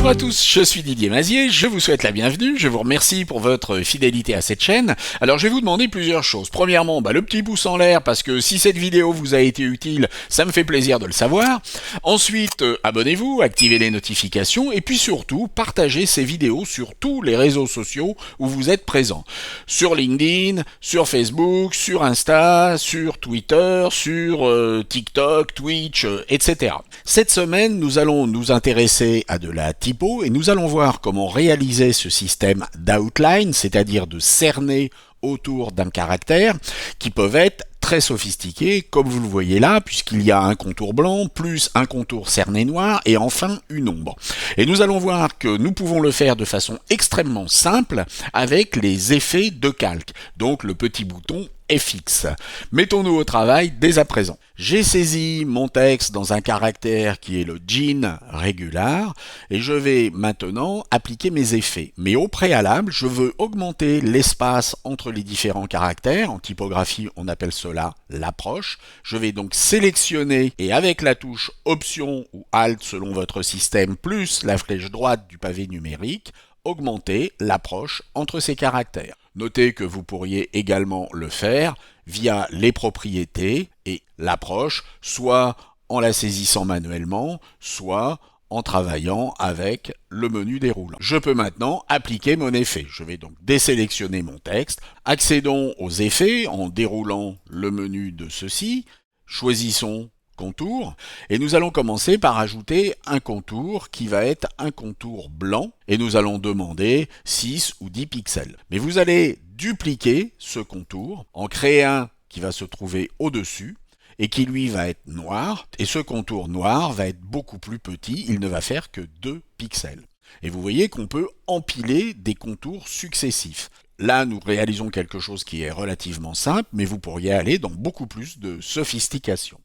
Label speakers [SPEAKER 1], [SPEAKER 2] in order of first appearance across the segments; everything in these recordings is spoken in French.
[SPEAKER 1] Bonjour à tous, je suis Didier Mazier, je vous souhaite la bienvenue, je vous remercie pour votre fidélité à cette chaîne. Alors je vais vous demander plusieurs choses. Premièrement, le petit pouce en l'air parce que si cette vidéo vous a été utile, ça me fait plaisir de le savoir. Ensuite, abonnez-vous, activez les notifications et puis surtout, partagez ces vidéos sur tous les réseaux sociaux où vous êtes présents. Sur LinkedIn, sur Facebook, sur Insta, sur Twitter, sur TikTok, Twitch, etc. Cette semaine, nous allons nous intéresser à de la typo et nous allons voir comment réaliser ce système d'outline, c'est-à-dire de cerner autour d'un caractère, qui peuvent être très sophistiqués, comme vous le voyez là, puisqu'il y a un contour blanc, plus un contour cerné noir, et enfin une ombre. Et nous allons voir que nous pouvons le faire de façon extrêmement simple avec les effets de calque, donc le petit bouton FX. Mettons-nous au travail dès à présent. J'ai saisi mon texte dans un caractère qui est le gene regular et je vais maintenant appliquer mes effets. Mais au préalable, je veux augmenter l'espace entre les différents caractères. En typographie, on appelle cela l'approche. Je vais donc sélectionner et avec la touche Option ou Alt selon votre système plus la flèche droite du pavé numérique, augmenter l'approche entre ces caractères. Notez que vous pourriez également le faire via les propriétés et l'approche, soit en la saisissant manuellement, soit en travaillant avec le menu déroulant. Je peux maintenant appliquer mon effet. Je vais donc désélectionner mon texte. Accédons aux effets en déroulant le menu de ceci. Choisissons contour et nous allons commencer par ajouter un contour qui va être un contour blanc et nous allons demander 6 ou 10 pixels. Mais vous allez dupliquer ce contour, en créer un qui va se trouver au-dessus et qui lui va être noir et ce contour noir va être beaucoup plus petit, il ne va faire que 2 pixels. Et vous voyez qu'on peut empiler des contours successifs. Là, nous réalisons quelque chose qui est relativement simple, mais vous pourriez aller dans beaucoup plus de sophistication.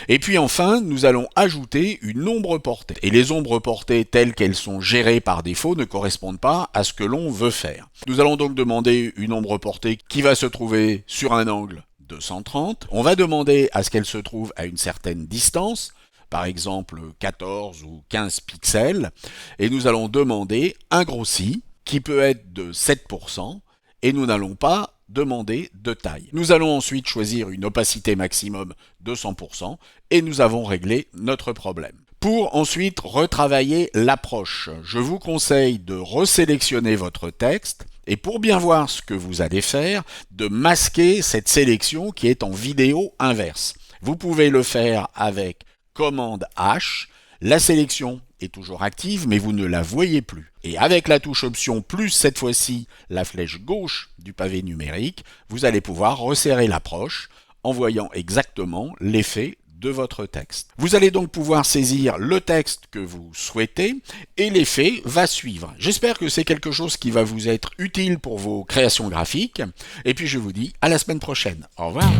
[SPEAKER 1] Et puis enfin, nous allons ajouter une ombre portée. Et les ombres portées telles qu'elles sont gérées par défaut ne correspondent pas à ce que l'on veut faire. Nous allons donc demander une ombre portée qui va se trouver sur un angle de 130. On va demander à ce qu'elle se trouve à une certaine distance, par exemple 14 ou 15 pixels. Et nous allons demander un grossi qui peut être de 7%. Et nous n'allons pas demander de taille. Nous allons ensuite choisir une opacité maximum de 100% et nous avons réglé notre problème. Pour ensuite retravailler l'approche, je vous conseille de resélectionner votre texte et pour bien voir ce que vous allez faire, de masquer cette sélection qui est en vidéo inverse. Vous pouvez le faire avec commande H. La sélection est toujours active, mais vous ne la voyez plus. Et avec la touche Option plus cette fois-ci la flèche gauche du pavé numérique, vous allez pouvoir resserrer l'approche en voyant exactement l'effet de votre texte. Vous allez donc pouvoir saisir le texte que vous souhaitez et l'effet va suivre. J'espère que c'est quelque chose qui va vous être utile pour vos créations graphiques. Et puis je vous dis à la semaine prochaine. Au revoir.